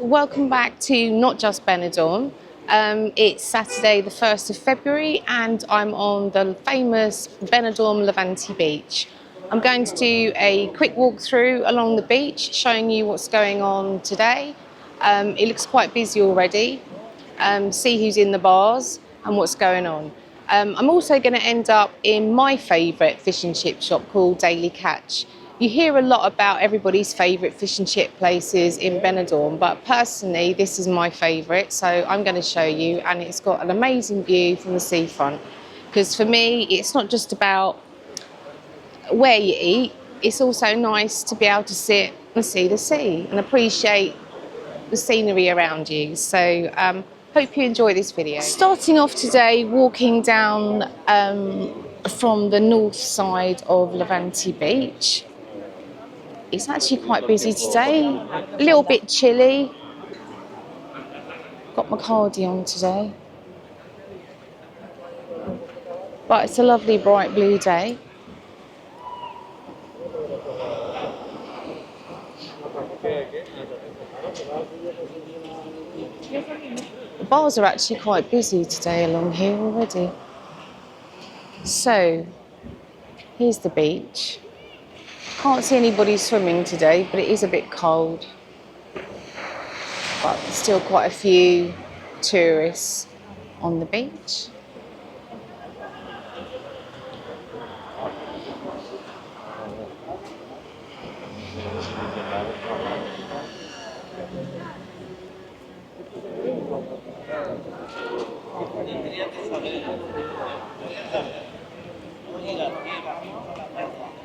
welcome back to not just Benidorm. It's Saturday the 1st of February and I'm on the famous Benidorm Levante Beach. I'm going to do a quick walkthrough along the beach, showing you what's going on today. It looks quite busy already. See who's in the bars and what's going on. I'm also going to end up in my favourite fish and chip shop called Daily Catch. You hear a lot about everybody's favourite fish and chip places in Benidorm, but personally this is my favourite, so I'm going to show you, and it's got an amazing view from the seafront. Because for me it's not just about where you eat, it's also nice to be able to sit and see the sea and appreciate the scenery around you. So hope you enjoy this video. Starting off today walking down from the north side of Levante Beach. It's actually quite busy today, a little bit chilly. Got my cardi on today, but it's a lovely bright blue day. The bars are actually quite busy today along here already. So here's the beach. Can't see anybody swimming today, but it is a bit cold. But still quite a few tourists on the beach.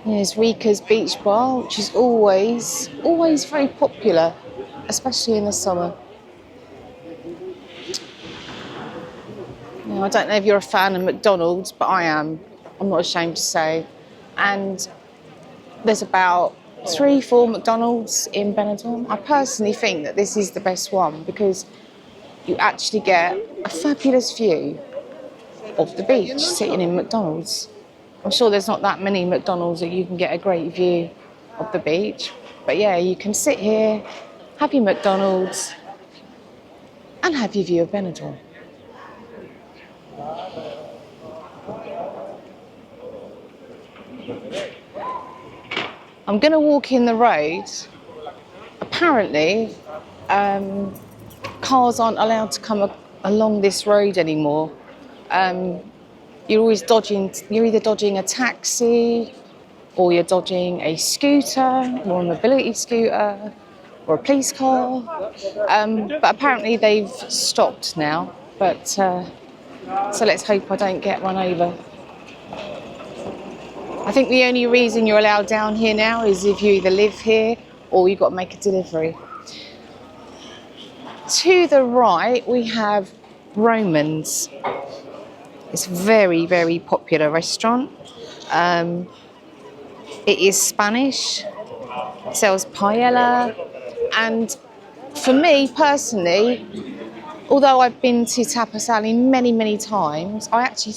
Here's Rika's Beach Bar, which is always very popular, especially in the summer. Now, I don't know if you're a fan of McDonald's, but I am. I'm not ashamed to say. And there's about 3-4 McDonald's in Benidorm. I personally think that this is the best one because you actually get a fabulous view of the beach sitting in McDonald's. I'm sure there's not that many McDonald's that you can get a great view of the beach. But yeah, you can sit here, have your McDonald's, and have your view of Benidorm. I'm going to walk in the road. Apparently, cars aren't allowed to come along this road anymore. You're either dodging a taxi, or you're dodging a scooter, or a mobility scooter, or a police car. But apparently they've stopped now. But so let's hope I don't get run over. I think the only reason you're allowed down here now is if you either live here or you've got to make a delivery. To the right we have Romans. It's a very, very popular restaurant. It is Spanish, it sells paella, and for me personally, although I've been to Tapas Alley many, many times, I actually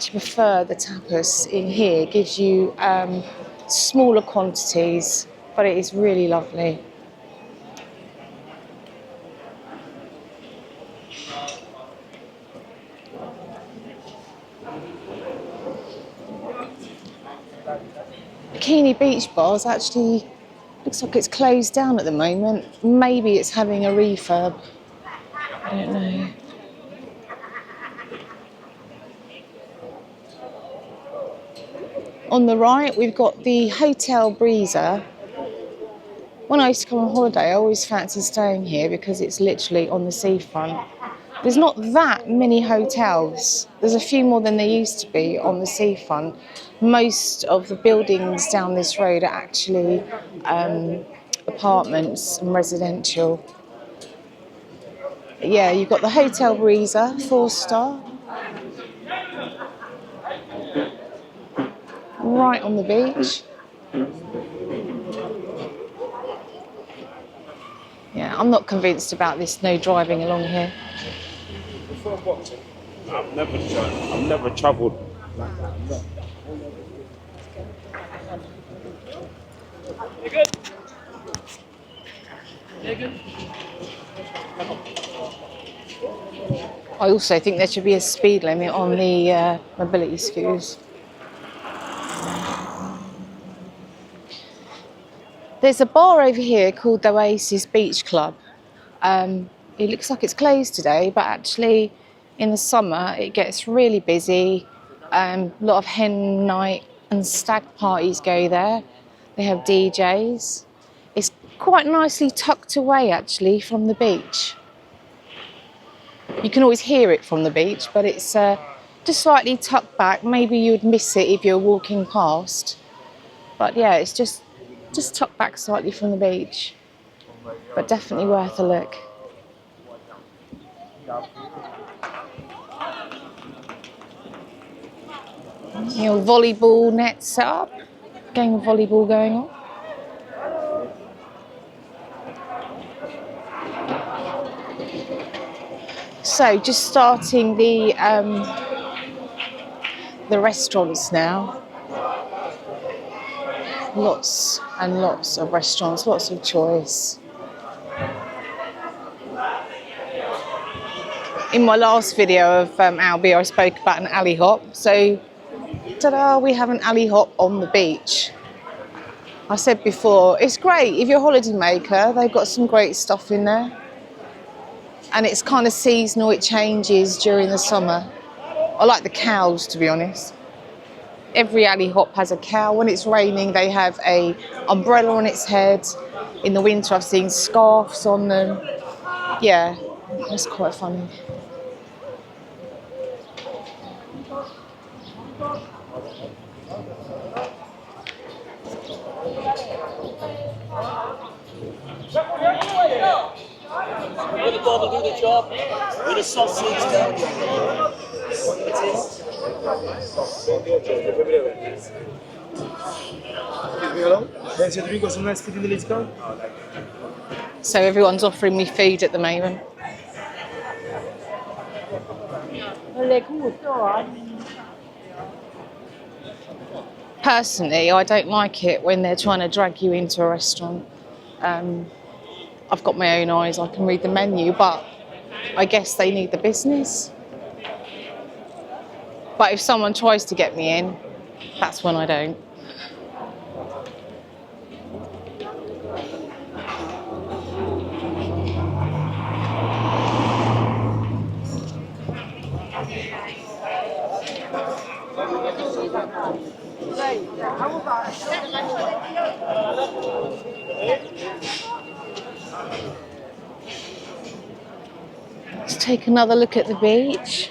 prefer the tapas in here. It gives you smaller quantities, but it is really lovely. Bikini Beach Bars actually looks like it's closed down at the moment. Maybe it's having a refurb. I don't know. On the right, we've got the Hotel Breezer. When I used to come on holiday, I always fancied staying here because it's literally on the seafront. There's not that many hotels. There's a few more than there used to be on the seafront. Most of the buildings down this road are actually apartments and residential. Yeah, you've got the Hotel Breezer, 4-star. Right on the beach. Yeah, I'm not convinced about this no driving along here. I've never travelled like that. I also think there should be a speed limit on the mobility scooters. There's a bar over here called the Oasis Beach Club. It looks like it's closed today, but actually in the summer it gets really busy. A lot of hen night and stag parties go there. They have DJs. It's quite nicely tucked away actually from the beach. You can always hear it from the beach, but it's just slightly tucked back. Maybe you'd miss it if you're walking past. But yeah, it's just tucked back slightly from the beach. But definitely worth a look. Your volleyball net set up. Game of volleyball going on. So just starting the restaurants now. Lots and lots of restaurants, lots of choice. In my last video of Albi, I spoke about an alley hop. So, ta-da, we have an alley hop on the beach. I said before, it's great if you're a holiday maker. They've got some great stuff in there. And it's kind of seasonal, it changes during the summer. I like the cows, to be honest. Every alley hop has a cow. When it's raining, they have a umbrella on its head. In the winter, I've seen scarves on them. Yeah, that's quite funny. With the ball to do the job, with the sausage down. So everyone's offering me food at the moment. Personally, I don't like it when they're trying to drag you into a restaurant. I've got my own eyes, I can read the menu, but I guess they need the business. But if someone tries to get me in, that's when I don't. Let's take another look at the beach.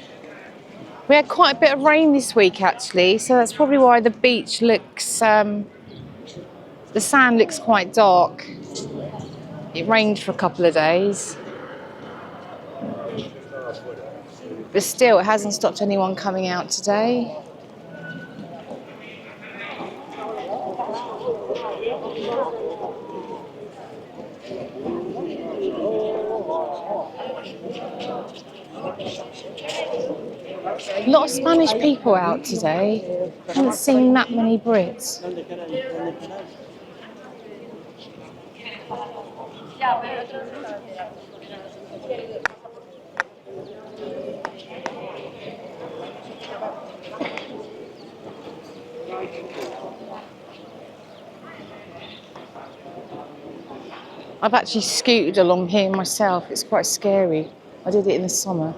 We had quite a bit of rain this week actually, so that's probably why the beach looks, the sand looks quite dark. It rained for a couple of days. But still, it hasn't stopped anyone coming out today. A lot of Spanish people out today. I haven't seen that many Brits. I've actually scooted along here myself. It's quite scary. I did it in the summer.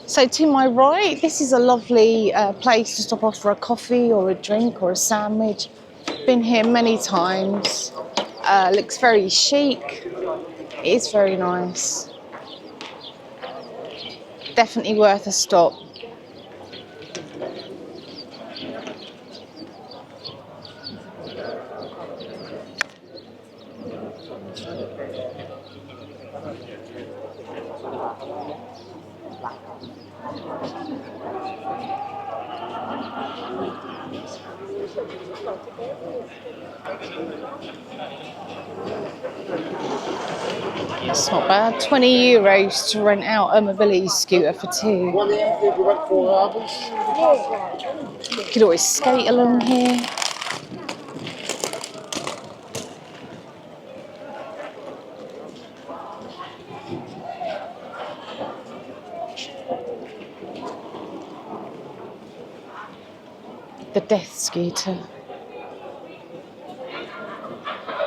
So to my right, this is a lovely place to stop off for a coffee or a drink or a sandwich. Been here many times. Looks very chic. It is very nice. Definitely worth a stop. That's not bad. €20 to rent out a mobility scooter for two. You could always skate along here. The death scooter.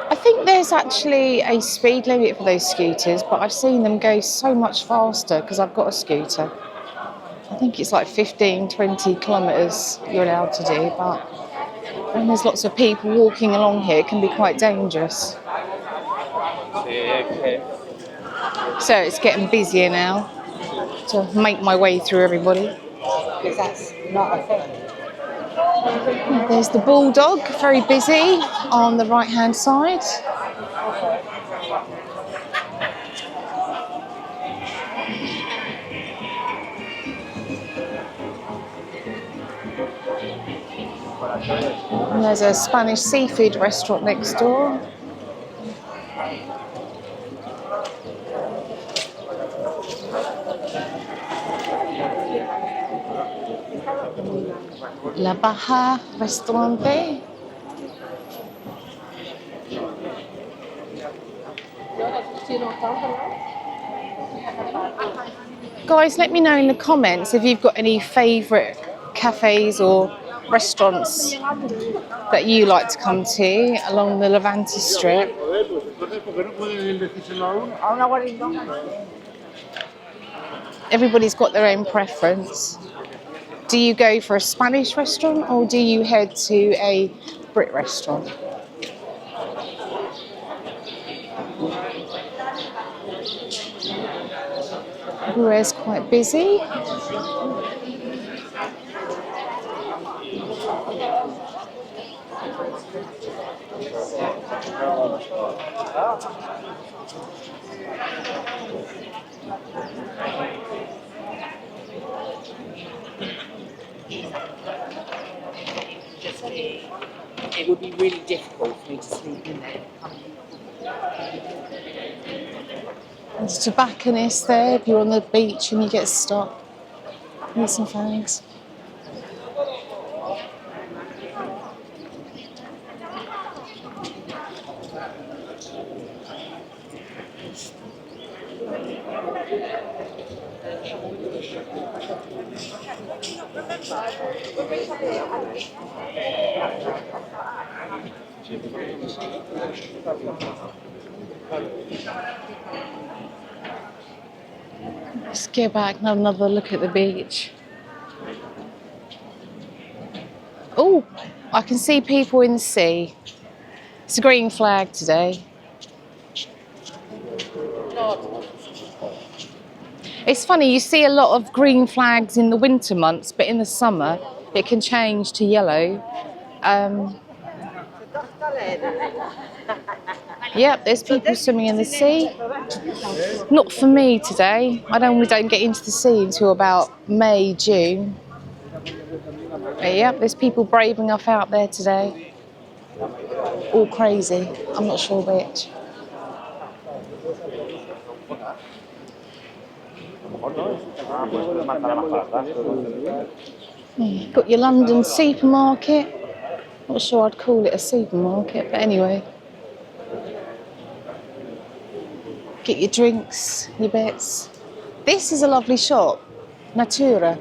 I think there's actually a speed limit for those scooters, but I've seen them go so much faster because I've got a scooter. I think it's like 15, 20 kilometres you're allowed to do, but when there's lots of people walking along here, it can be quite dangerous. So it's getting busier now to make my way through everybody. Because that's not a thing. There's the bulldog, very busy on the right hand side. And there's a Spanish seafood restaurant next door. La Baja Restaurante. Guys, let me know in the comments if you've got any favourite cafes or restaurants that you like to come to along the Levante Strip. Everybody's got their own preference. Do you go for a Spanish restaurant or do you head to a Brit restaurant? Everywhere's quite busy. It would be really difficult for me to sleep in there. There's a tobacconist there if you're on the beach and you get stuck. Need some fags. Let's get back and have another look at the beach. Oh, I can see people in the sea. It's a green flag today. It's funny, you see a lot of green flags in the winter months, but in the summer it can change to yellow. Yep, there's people swimming in the sea. Not for me today. We don't get into the sea until about May, June. But yep, there's people brave enough out there today. All crazy. I'm not sure which. Got your London supermarket. Not sure I'd call it a supermarket, but anyway. Get your drinks, your bits. This is a lovely shop, Natura.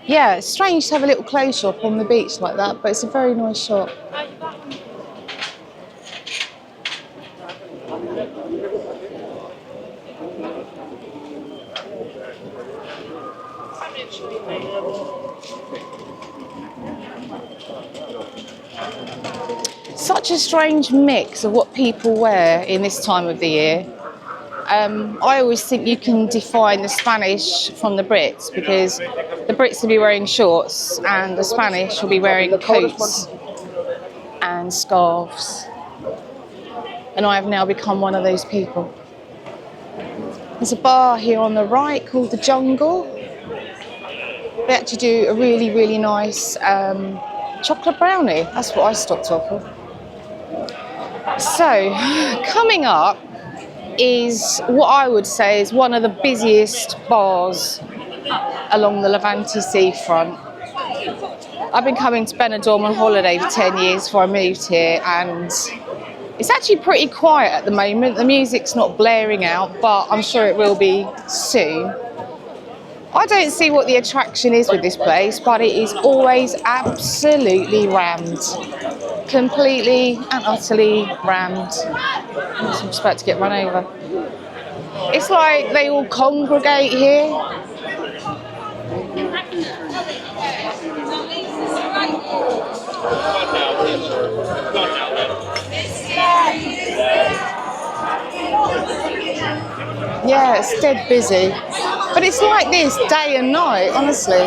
Yeah, it's strange to have a little clothes shop on the beach like that, but it's a very nice shop. Such a strange mix of what people wear in this time of the year. I always think you can define the Spanish from the Brits because the Brits will be wearing shorts and the Spanish will be wearing coats and scarves. And I have now become one of those people. There's a bar here on the right called The Jungle. They actually do a really, really nice chocolate brownie. That's what I stopped off with. So, coming up is what I would say is one of the busiest bars along the Levante seafront. I've been coming to Benidorm on holiday for 10 years before I moved here, and it's actually pretty quiet at the moment. The music's not blaring out, but I'm sure it will be soon. I don't see what the attraction is with this place, but it is always absolutely rammed. Completely and utterly rammed. I'm just about to get run over. It's like they all congregate here. Yeah, it's dead busy. But it's like this day and night, honestly.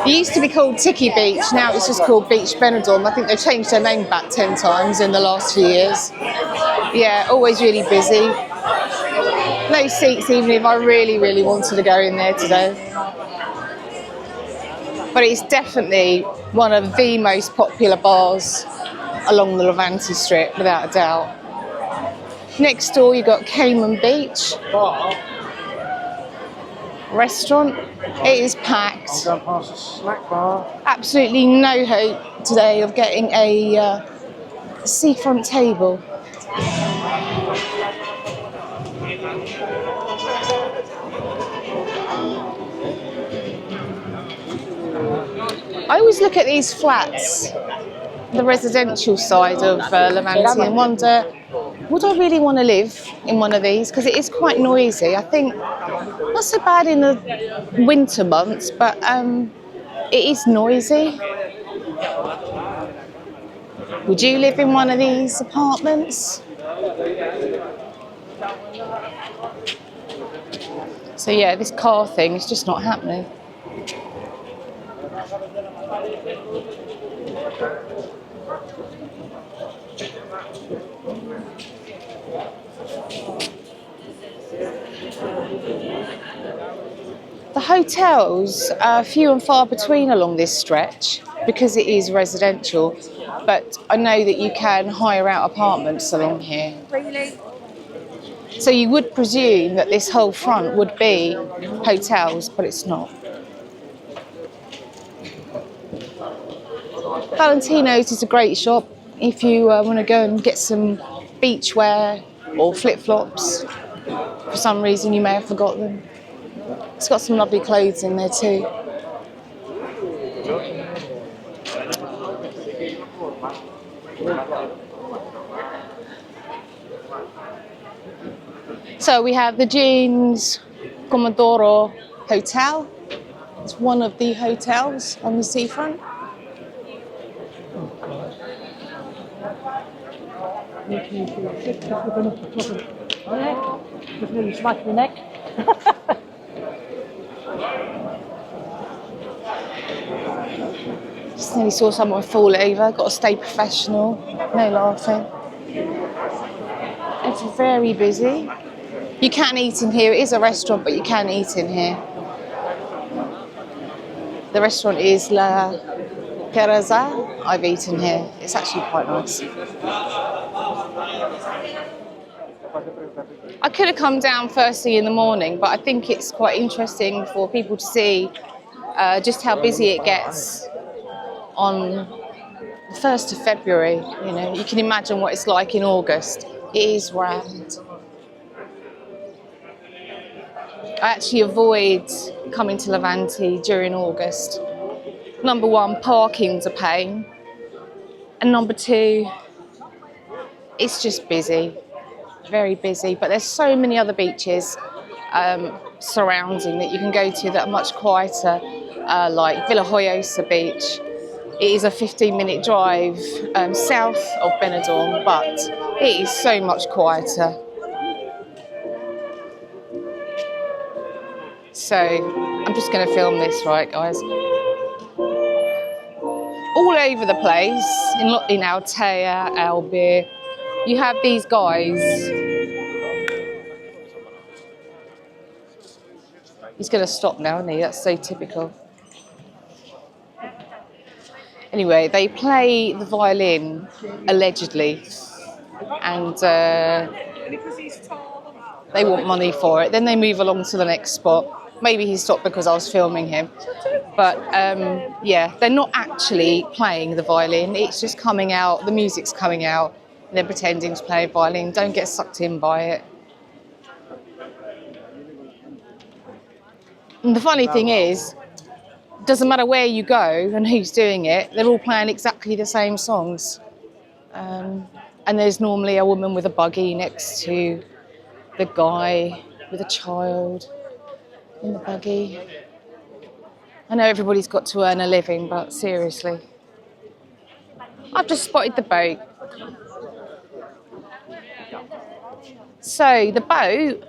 It used to be called Tiki Beach, now it's just called Beach Benidorm. I think they've changed their name back 10 times in the last few years. Yeah, always really busy. No seats even if I really, really wanted to go in there today. But it's definitely one of the most popular bars along the Levante Strip, without a doubt. Next door you've got Cayman Beach restaurant. It is packed. I'm going past a snack bar. Absolutely no hope today of getting a seafront table. I always look at these flats, the residential side of Levante, and wonder, would I really want to live in one of these? Because it is quite noisy. I think not so bad in the winter months, but it is noisy. Would you live in one of these apartments? So yeah, this car thing is just not happening. The hotels are few and far between along this stretch because it is residential, but I know that you can hire out apartments along here. Really? So you would presume that this whole front would be hotels, but it's not. Valentino's is a great shop if you want to go and get some beachwear or flip-flops. For some reason you may have forgot them. It's got some lovely clothes in there too. So we have the Jeans Comodoro Hotel. It's one of the hotels on the seafront. Just nearly smashed my neck. Just nearly saw someone fall over. Got to stay professional. No laughing. It's very busy. You can eat in here. It is a restaurant, but you can eat in here. The restaurant is La Terraza. I've eaten here. It's actually quite nice. I could have come down first thing in the morning, but I think it's quite interesting for people to see just how busy it gets on the 1st of February. You know, you can imagine what it's like in August. It is rammed. I actually avoid coming to Levante during August. Number one, parking's a pain. And number two, it's just busy. Very busy, but there's so many other beaches surrounding that you can go to that are much quieter, like Villa Joyosa Beach. It is a 15-minute drive south of Benidorm, but it is so much quieter. So I'm just going to film this, right, guys? All over the place, in Altea, Albir, you have these guys He's going to stop now, isn't he? That's so typical. Anyway, they play the violin, allegedly, and they want money for it. Then they move along to the next spot. Maybe he stopped because I was filming him. But yeah, they're not actually playing the violin. It's just coming out, the music's coming out, and they're pretending to play a violin. Don't get sucked in by it. And the funny thing is, it doesn't matter where you go and who's doing it, they're all playing exactly the same songs. And there's normally a woman with a buggy next to the guy with a child in the buggy. I know everybody's got to earn a living, but seriously. I've just spotted the boat. So the boat,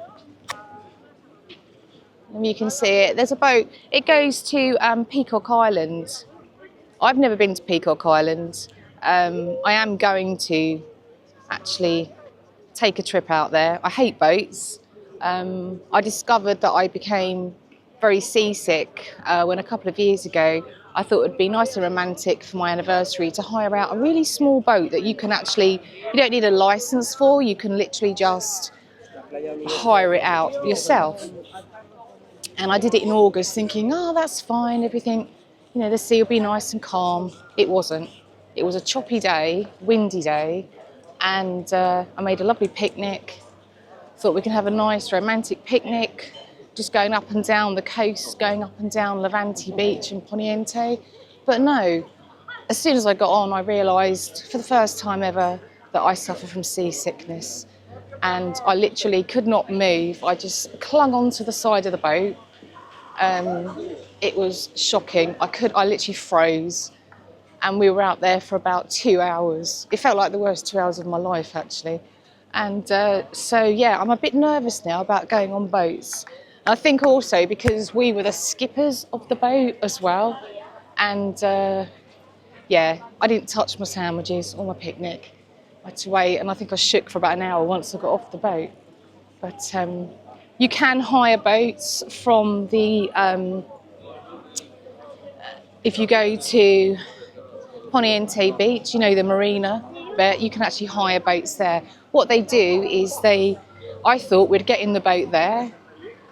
and you can see it, there's a boat. It goes to Peacock Island. I've never been to Peacock Island. I am going to actually take a trip out there. I hate boats. I discovered that I became very seasick when a couple of years ago I thought it would be nice and romantic for my anniversary to hire out a really small boat that you can actually, you don't need a license for, you can literally just hire it out yourself. And I did it in August thinking, oh, that's fine, everything, you know, the sea will be nice and calm. It wasn't. It was a choppy day, windy day, and I made a lovely picnic. Thought we could have a nice romantic picnic, just going up and down the coast, going up and down Levante Beach and Poniente. But no, as soon as I got on, I realised for the first time ever that I suffer from seasickness. And I literally could not move. I just clung onto the side of the boat. It was shocking. I literally froze. And we were out there for about 2 hours. It felt like the worst 2 hours of my life, actually. And so, yeah, I'm a bit nervous now about going on boats. I think also because we were the skippers of the boat as well. And, yeah, I didn't touch my sandwiches or my picnic. I had to wait, and I think I shook for about an hour once I got off the boat. But you can hire boats from the... if you go to Poniente Beach, you know, the marina, but you can actually hire boats there. What they do is I thought we'd get in the boat there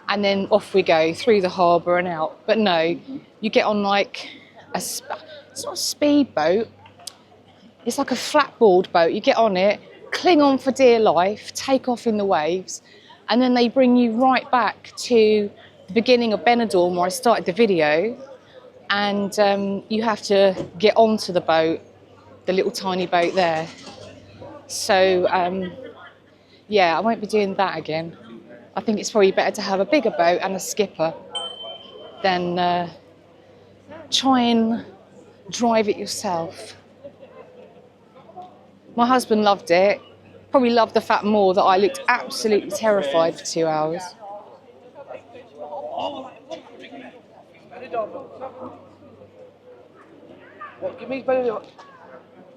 and then off we go through the harbour and out. But no, you get on like it's not a speedboat, it's like a flatboard boat. You get on it, cling on for dear life, take off in the waves, and then they bring you right back to the beginning of Benidorm where I started the video. And you have to get onto the boat, the little tiny boat there. So, yeah, I won't be doing that again. I think it's probably better to have a bigger boat and a skipper than try and drive it yourself. My husband loved it. Probably loved the fact more that I looked absolutely terrified for 2 hours.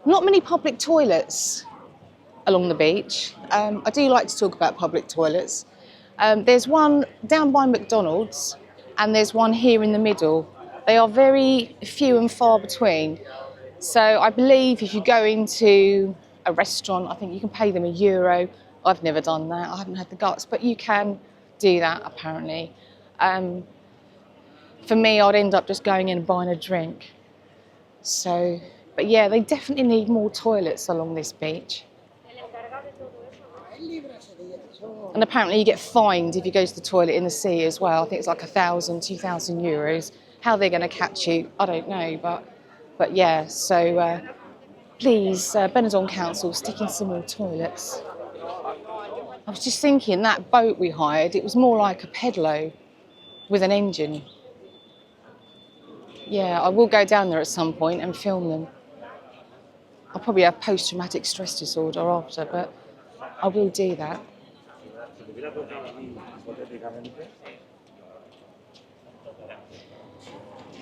Not many public toilets along the beach. I do like to talk about public toilets. There's one down by McDonald's and there's one here in the middle. They are very few and far between. So I believe if you go into a restaurant, I think you can pay them €1. I've never done that. I haven't had the guts, but you can do that apparently. For me, I'd end up just going in and buying a drink. So, but yeah, they definitely need more toilets along this beach. And apparently you get fined if you go to the toilet in the sea as well. I think it's like €1,000, €2,000. How they're going to catch you, I don't know. But yeah, so please, Benidorm Council, stick in some more toilets. I was just thinking, that boat we hired, it was more like a pedalo with an engine. Yeah, I will go down there at some point and film them. I'll probably have post-traumatic stress disorder after, but I will do that.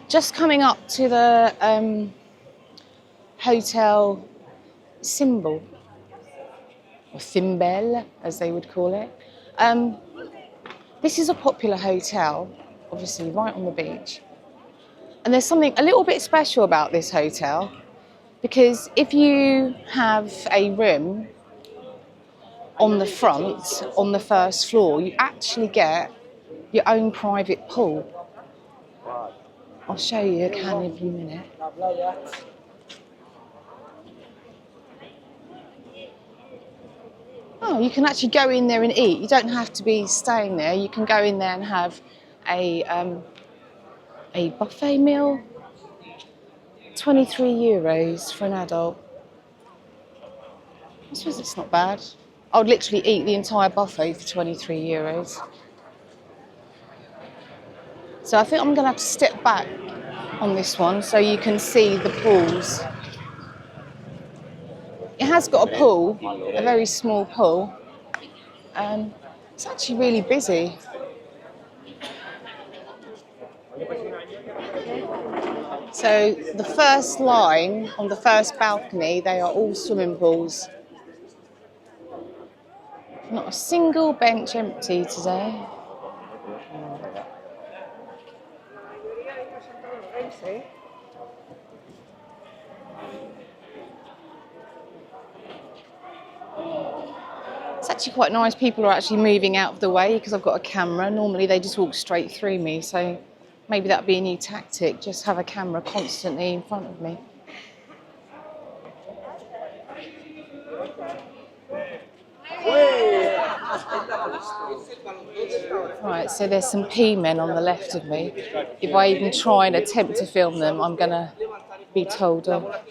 Just coming up to the Hotel Symbol, or Thimbel, as they would call it. This is a popular hotel. obviously right on the beach. And there's something a little bit special about this hotel, because if you have a room on the front, on the first floor, you actually get your own private pool. I'll show you a can in a minute. Oh, you can actually go in there and eat. You don't have to be staying there. You can go in there and have a buffet meal. €23 for an adult. I suppose it's not bad. I would literally eat the entire buffet for €23. So I think I'm going to have to step back on this one so you can see the pools. It has got a pool, a very small pool. It's actually really busy. So the first line on the first balcony, they are all swimming pools. Not a single bench empty today. It's actually quite nice. People are actually moving out of the way because I've got a camera. Normally they just walk straight through me, so maybe that'd be a new tactic, just have a camera constantly in front of me. Right, so there's some P-men on the left of me. If I even try and attempt to film them, I'm gonna be told off.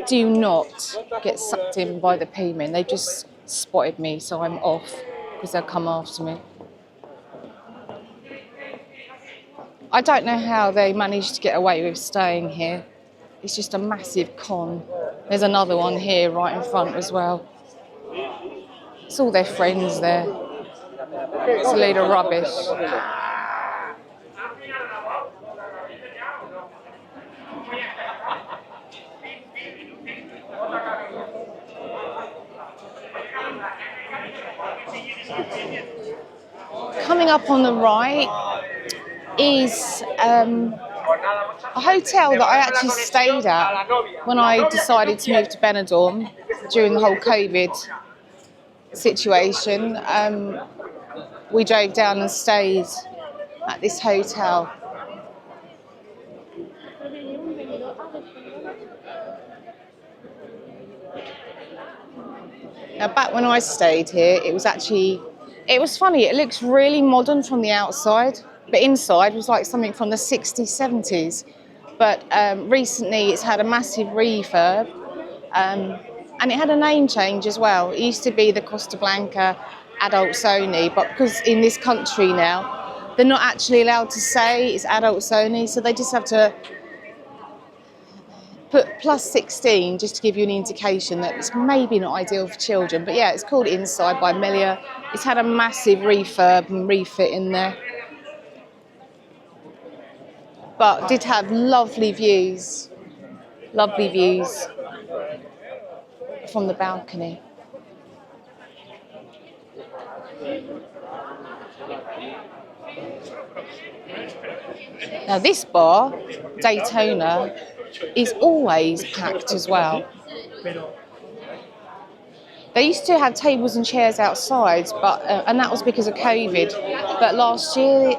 Do not get sucked in by the P-men. They've just spotted me, so I'm off because they'll come after me. I don't know how they managed to get away with staying here. It's just a massive con. There's another one here right in front as well. It's all their friends there. It's a load of rubbish. Coming up on the right is a hotel that I actually stayed at when I decided to move to Benidorm during the whole COVID situation. We drove down and stayed at this hotel. Now, back when I stayed here, it was funny. It looks really modern from the outside, but inside was like something from the 60s, 70s. But recently it's had a massive refurb, and it had a name change as well. It used to be the Costa Blanca adults only, but because in this country now, they're not actually allowed to say it's adults only, so they just have to put plus 16 just to give you an indication that it's maybe not ideal for children. But yeah, it's called Inside by Melia. It's had a massive refurb and refit in there. But did have lovely views from the balcony. Now this bar, Daytona, is always packed as well. They used to have tables and chairs outside, but and that was because of COVID. But last year,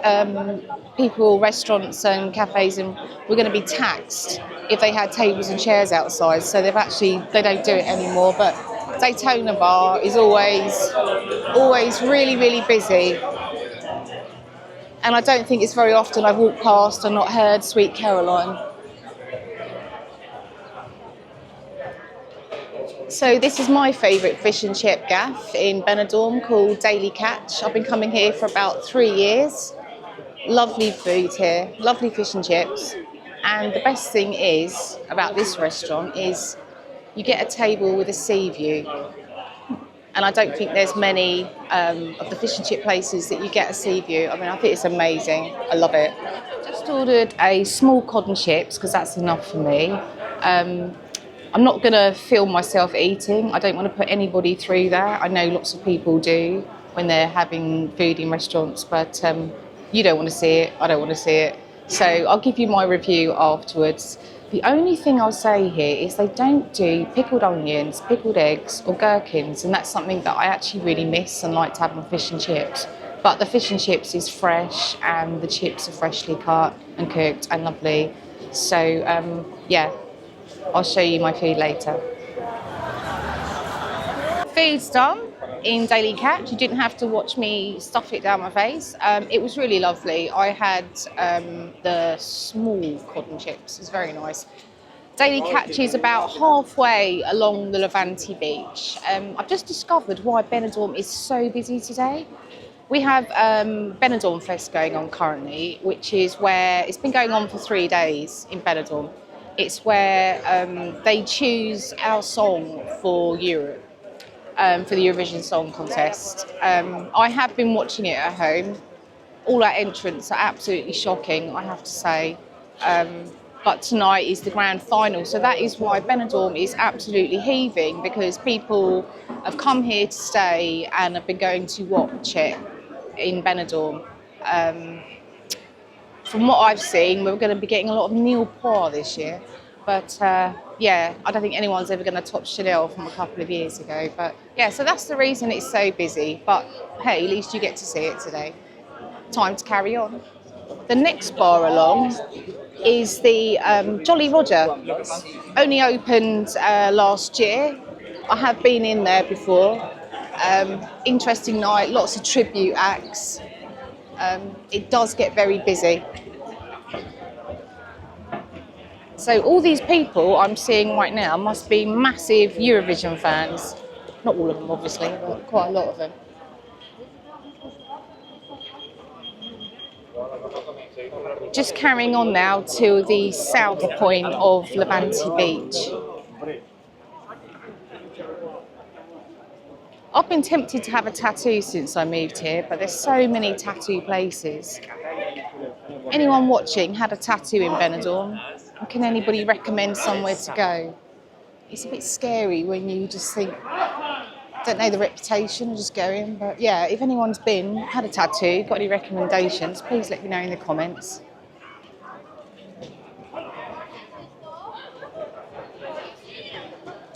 people, restaurants and cafes were going to be taxed if they had tables and chairs outside. So they don't do it anymore. But Daytona Bar is always really, really busy. And I don't think it's very often I've walked past and not heard Sweet Caroline. So this is my favourite fish and chip gaff in Benidorm called Daily Catch. I've been coming here for about 3 years. Lovely food here, lovely fish and chips. And the best thing is about this restaurant is you get a table with a sea view. And I don't think there's many of the fish and chip places that you get a sea view. I mean, I think it's amazing. I love it. Just ordered a small cod and chips because that's enough for me. I'm not going to film myself eating. I don't want to put anybody through that. I know lots of people do when they're having food in restaurants, but You don't want to see it, I don't want to see it. So I'll give you my review afterwards. The only thing I'll say here is they don't do pickled onions, pickled eggs or gherkins, and that's something that I actually really miss and like to have on fish and chips. But the fish and chips is fresh and the chips are freshly cut and cooked and lovely. So yeah, I'll show you my food later. Food's done in Daily Catch. You didn't have to watch me stuff it down my face. It was really lovely. I had the small cod chips. It was very nice. Daily Catch is about halfway along the Levante Beach. I've just discovered why Benidorm is so busy today. We have Benidorm Fest going on currently, which is where it's been going on for 3 days in Benidorm. It's where they choose our song for Europe, for the Eurovision Song Contest. I have been watching it at home. All our entrants are absolutely shocking, I have to say. But tonight is the grand final, so that is why Benidorm is absolutely heaving, because people have come here to stay and have been going to watch it in Benidorm. From what I've seen, we're going to be getting a lot of Neil Poir this year, but yeah, I don't think anyone's ever going to top Chanel from a couple of years ago. But yeah, so that's the reason it's so busy. But hey, at least you get to see it today. Time to carry on. The next bar along is the Jolly Roger. Only opened last year. I have been in there before. Interesting night, lots of tribute acts. It does get very busy. So all these people I'm seeing right now must be massive Eurovision fans. Not all of them, obviously, but quite a lot of them. Just carrying on now to the south point of Levante Beach. I've been tempted to have a tattoo since I moved here, but there's so many tattoo places. Anyone watching had a tattoo in Benidorm? Can anybody recommend somewhere to go? It's a bit scary when you just think, don't know the reputation, just go in. But yeah, if anyone's been, had a tattoo, got any recommendations, please let me know in the comments.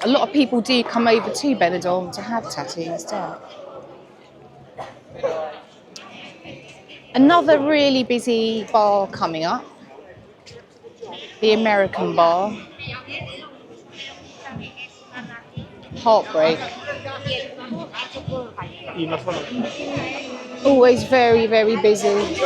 A lot of people do come over to Benidorm to have tattoos, too. Another really busy bar coming up, the American bar. Heartbreak. Always very, very busy.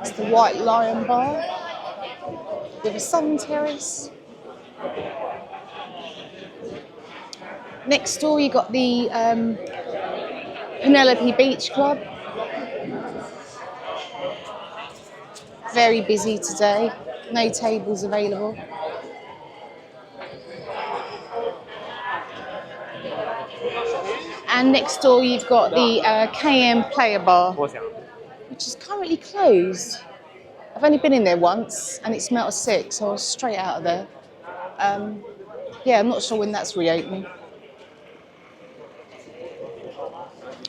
It's the White Lion Bar with a sun terrace. Next door you got the Penelope Beach Club. Very busy today, no tables available. And next door you've got the KM Player Bar, which is currently closed. I've only been in there once and it smelled of sick, so I was straight out of there. Yeah, I'm not sure when that's reopening.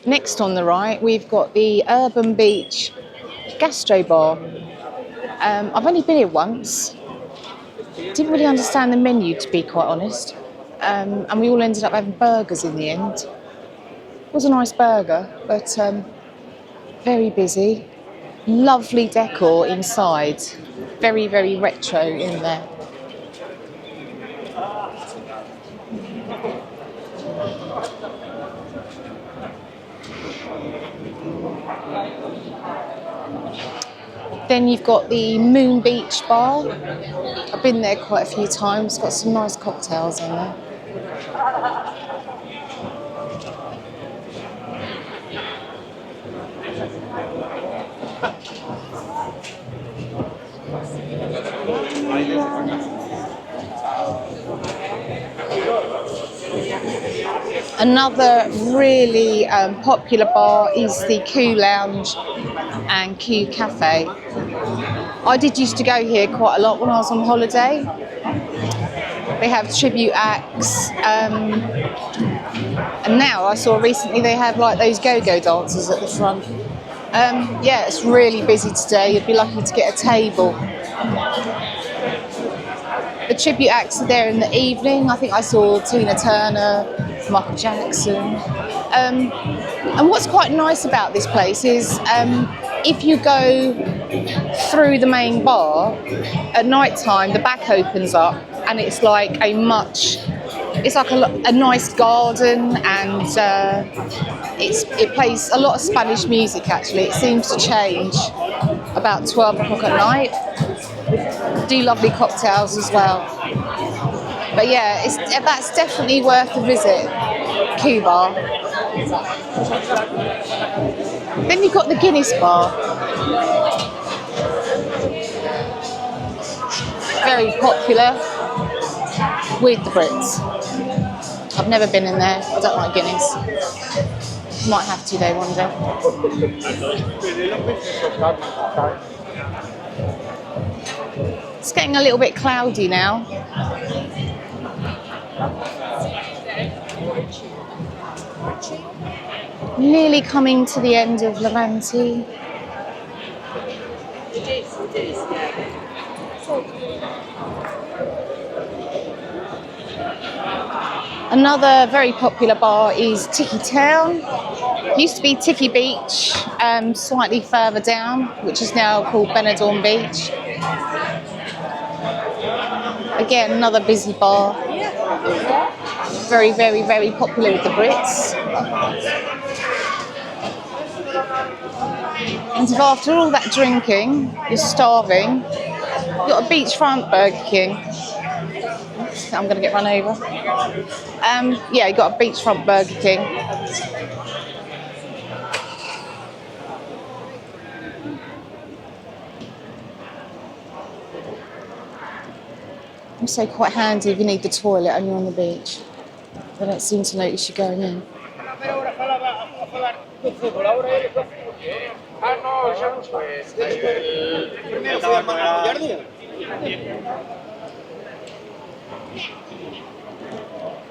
Next on the right, we've got the Urban Beach Gastro Bar. I've only been here once. Didn't really understand the menu, to be quite honest. And we all ended up having burgers in the end. It was a nice burger, but very busy. Lovely decor inside. Very, very retro in there. Then you've got the Moon Beach Bar. I've been there quite a few times. Got some nice cocktails in there. Another really popular bar is the Q Lounge and Q Cafe. I did used to go here quite a lot when I was on holiday. They have tribute acts, and now I saw recently they have like those go-go dancers at the front. Yeah, it's really busy today. You'd be lucky to get a table. The tribute acts are there in the evening. I think I saw Tina Turner, Michael Jackson. And what's quite nice about this place is if you go through the main bar at night time, the back opens up and it's like a nice garden, and it plays a lot of Spanish music actually. It seems to change about 12 o'clock at night. Do lovely cocktails as well. But yeah, that's definitely worth a visit, Cuba. Then you've got the Guinness bar. Very popular with the Brits. I've never been in there. I don't like Guinness. Might have to though one day. It's getting a little bit cloudy now. Nearly coming to the end of Levante. Another very popular bar is Tiki Town. Used to be Tiki Beach, slightly further down, which is now called Benidorm Beach. Again, another busy bar. Very, very, very popular with the Brits. And if after all that drinking, you're starving, you've got a beachfront Burger King. I'm going to get run over. Yeah, you've got a beachfront Burger King. Also quite handy if you need the toilet and you're on the beach. They don't seem to notice you going in.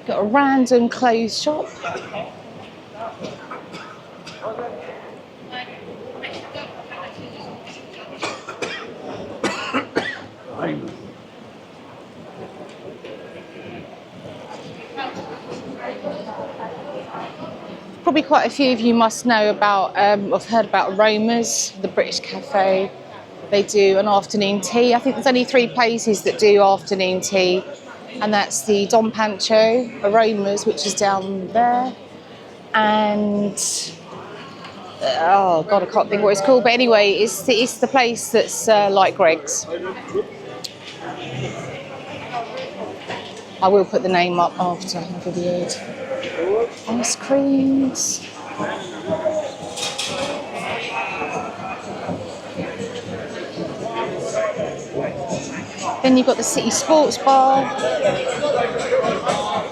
Got a random clothes shop. Probably quite a few of you must know about, I've heard about Aromas, the British cafe. They do an afternoon tea. I think there's only 3 places that do afternoon tea, and that's the Don Pancho, Aromas, which is down there, and oh god, I can't think what it's called, but anyway, it's the place that's like Greg's. I will put the name up after I've videoed. Ice creams. Then you've got the City Sports Bar.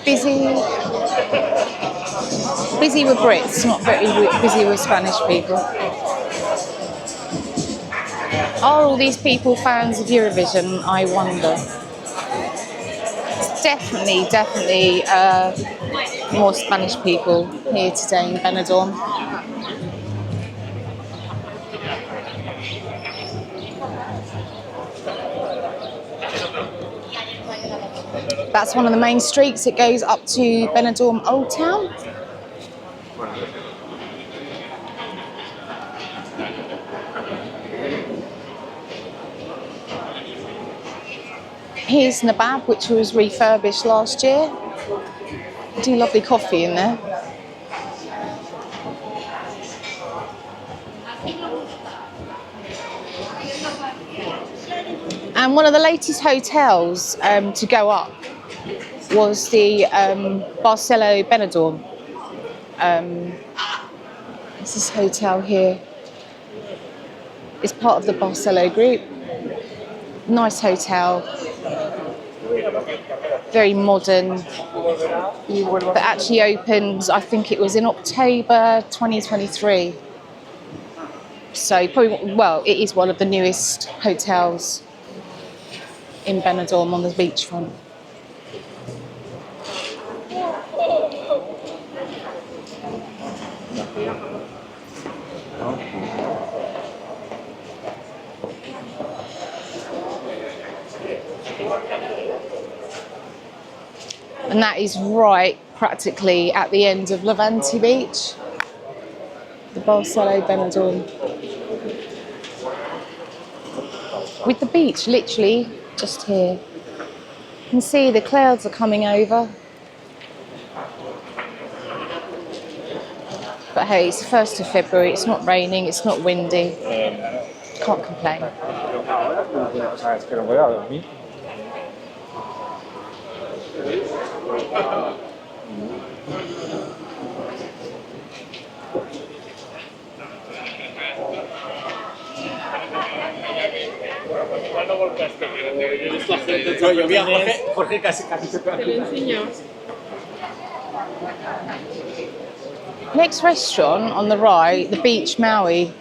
Busy with Brits, not very busy with Spanish people. Are all these people fans of Eurovision, I wonder? It's definitely more Spanish people here today in Benidorm. That's one of the main streets. It goes up to Benidorm Old Town. Here's Nabab, which was refurbished last year. Do lovely coffee in there. And one of the latest hotels to go up was the Barcelo Benidorm. This hotel here is part of the Barcelo group. Nice hotel. Very modern. But actually opened, I think it was in October 2023. So probably, well, it is one of the newest hotels in Benidorm on the beachfront. And that is right practically at the end of Levante Beach, the Barcelona Benidorm. With the beach literally just here. You can see the clouds are coming over. But hey, it's the 1st of February, it's not raining, it's not windy. Can't complain. Jorge casi Next restaurant on the right, the Beach Maui,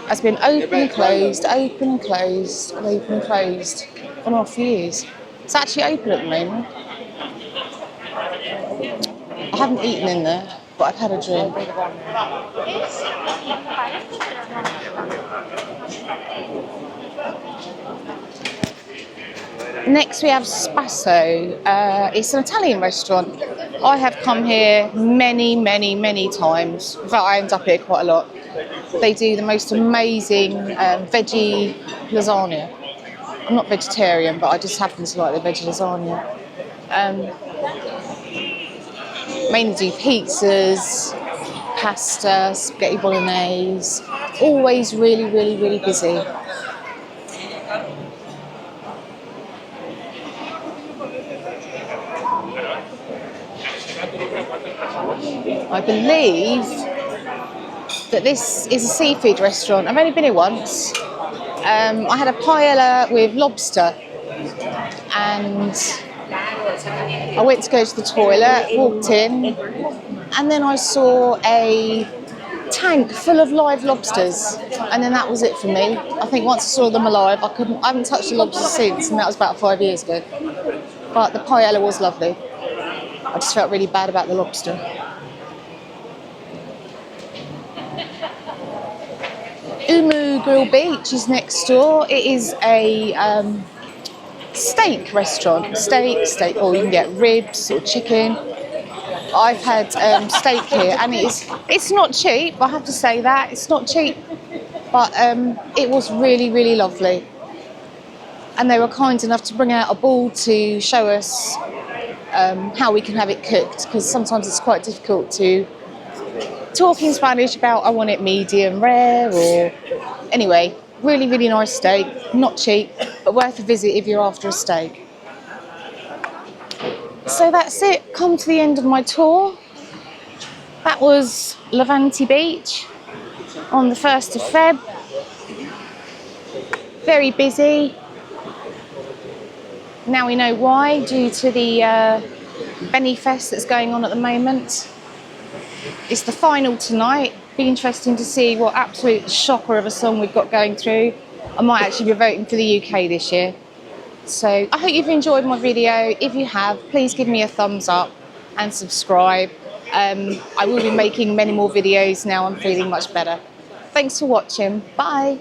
has been open and closed, open and closed, and open and closed for a few years. It's actually open at the moment. I haven't eaten in there, but I've had a drink. Next we have Spasso. It's an Italian restaurant. I have come here many times. In fact, I end up here quite a lot. They do the most amazing veggie lasagna. I'm not vegetarian, but I just happen to like the veggie lasagna. Mainly do pizzas, pasta, spaghetti bolognese. Always really busy. I believe that this is a seafood restaurant. I've only been here once. I had a paella with lobster and I went to go to the toilet, walked in, and then I saw a tank full of live lobsters, and then that was it for me. I think once I saw them alive, I haven't touched a lobster since, and that was about 5 years ago. But the paella was lovely. I just felt really bad about the lobster. Umu Grill Beach is next door. It is a steak restaurant. Steak, or you can get ribs or chicken. I've had steak here, and it's not cheap. I have to say that it's not cheap, but it was really lovely. And they were kind enough to bring out a bowl to show us how we can have it cooked, because sometimes it's quite difficult to talk in Spanish about I want it medium rare, or anyway, really nice steak, not cheap, but worth a visit if you're after a steak. So that's it, come to the end of my tour. That was Levante Beach on the 1st of Feb. Very busy. Now we know why, due to the Benifest that's going on at the moment. It's the final tonight. Be interesting to see what absolute shocker of a song we've got going through. I might actually be voting for the UK this year. So I hope you've enjoyed my video. If you have, please give me a thumbs up and subscribe. I will be making many more videos now I'm feeling much better. Thanks for watching. Bye.